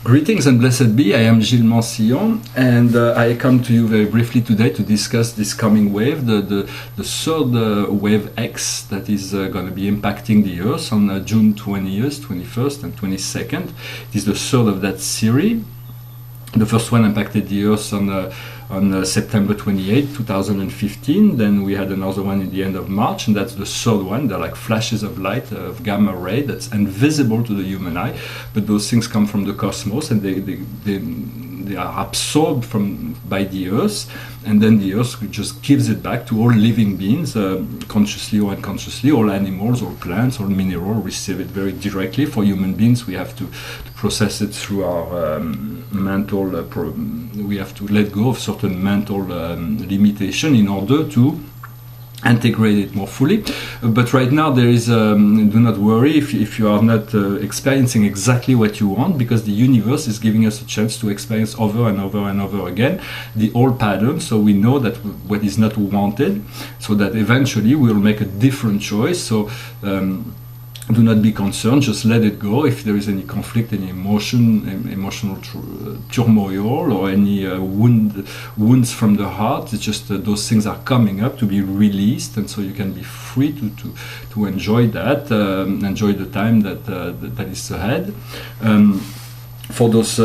Greetings and blessed be, I am Gilles Mansillon, and I come to you very briefly today to discuss this coming wave, the third wave X that is going to be impacting the Earth on June 20th, 21st and 22nd. It is the third of that series. The first one impacted the Earth on September 28, 2015. Then we had another one in the end of March, and that's the third one. They're like flashes of light, of gamma ray, that's invisible to the human eye, but those things come from the cosmos, and they are absorbed by the Earth, and then the Earth just gives it back to all living beings, consciously or unconsciously. All animals, all plants, all minerals receive it very directly. For human beings, we have to process it through our mental, we have to let go of certain mental limitation in order to integrate it more fully. But right now there is, do not worry if you are not experiencing exactly what you want, because the universe is giving us a chance to experience over and over and over again the old pattern, so we know that what is not wanted, so that eventually we will make a different choice. So do not be concerned, just let it go. If there is any conflict, any emotional turmoil, or any wounds from the heart, it's just those things are coming up to be released, and so you can be free to enjoy that, enjoy the time that is ahead. For those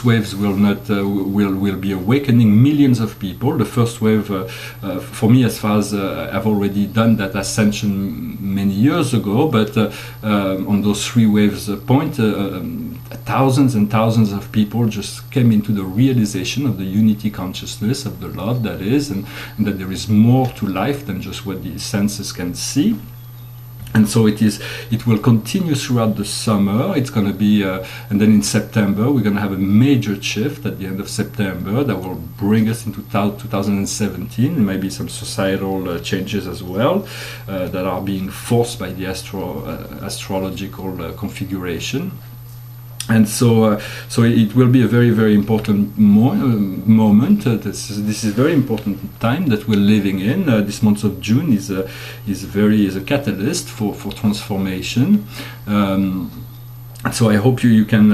waves will be awakening millions of people. The first wave, for me, as far as I've already done that ascension many years ago, but on those three waves point, thousands and thousands of people just came into the realization of the unity consciousness, of the love that is, and that there is more to life than just what the senses can see. And so it will continue throughout the summer. It's going to be, and then in September, we're going to have a major shift at the end of September that will bring us into 2017. Maybe some societal changes as well that are being forced by the astrological configuration. And so it will be a very, very important moment. This is a very important time that we're living in. This month of June is a catalyst for transformation. So I hope you can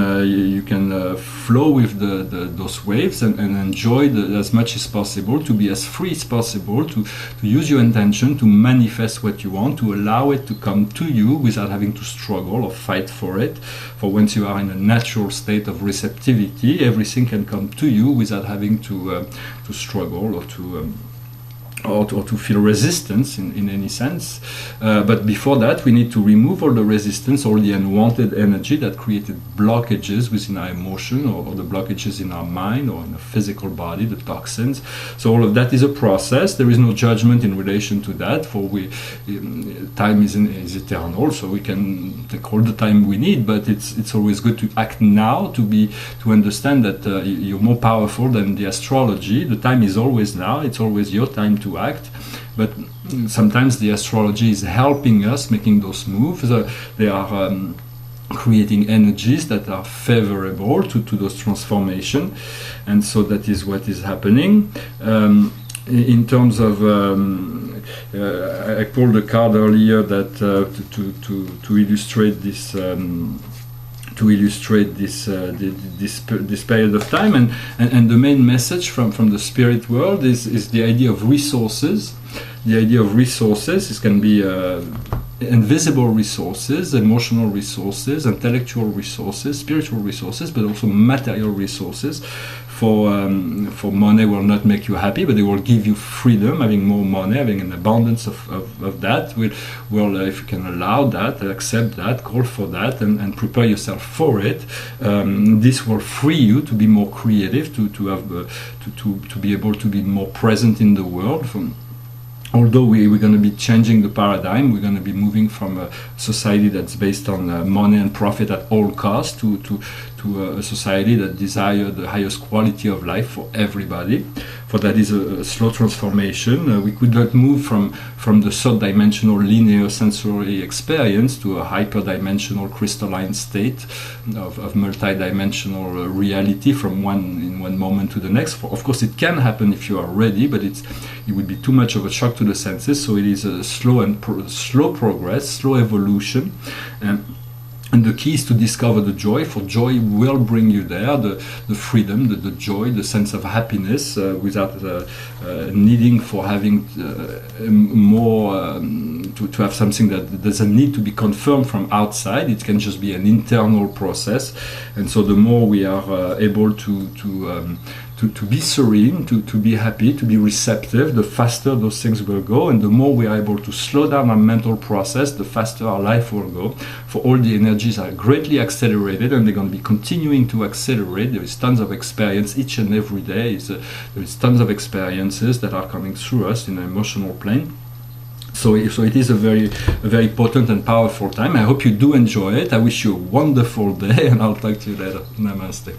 flow with those waves and enjoy as much as possible, to be as free as possible, to use your intention to manifest what you want, to allow it to come to you without having to struggle or fight for it. For once you are in a natural state of receptivity, everything can come to you without having to struggle or to feel resistance in any sense. But before that, we need to remove all the resistance, all the unwanted energy that created blockages within our emotion, or the blockages in our mind or in the physical body, the toxins. So all of that is a process. There is no judgment in relation to that, for time is eternal, so we can take all the time we need, but it's always good to act now, to understand that you're more powerful than the astrology. The time is always now. It's always your time to act, but sometimes the astrology is helping us making those moves. They are creating energies that are favorable to those transformation, and so that is what is happening. In terms of I pulled a card earlier that to illustrate this. This period of time, and the main message from the spirit world is the idea of resources. The idea of resources can be invisible resources, emotional resources, intellectual resources, spiritual resources, but also material resources. For money will not make you happy, but they will give you freedom. Having more money, having an abundance of that, will if you can allow that, accept that, call for that, and prepare yourself for it. This will free you to be more creative, to be able to be more present in the world. Although we're going to be changing the paradigm, we're going to be moving from a society that's based on money and profit at all costs to a society that desires the highest quality of life for everybody. For that is a slow transformation. We could not move from the third dimensional linear sensory experience to a hyperdimensional crystalline state of multi-dimensional reality from one moment to the next. Of course, it can happen if you are ready, but it would be too much of a shock to the senses. So it is a slow progress, slow evolution. And the key is to discover the joy, for joy will bring you there, the freedom, the joy, the sense of happiness, without needing for having more, to have something that doesn't need to be confirmed from outside. It can just be an internal process. And so the more we are able to be serene, to be happy, to be receptive, the faster those things will go. And the more we are able to slow down our mental process, the faster our life will go. For all the energies are greatly accelerated, and they're going to be continuing to accelerate. There is tons of experience each and every day. There is tons of experiences that are coming through us in the emotional plane. So it is a very potent and powerful time. I hope you do enjoy it. I wish you a wonderful day, and I'll talk to you later. Namaste.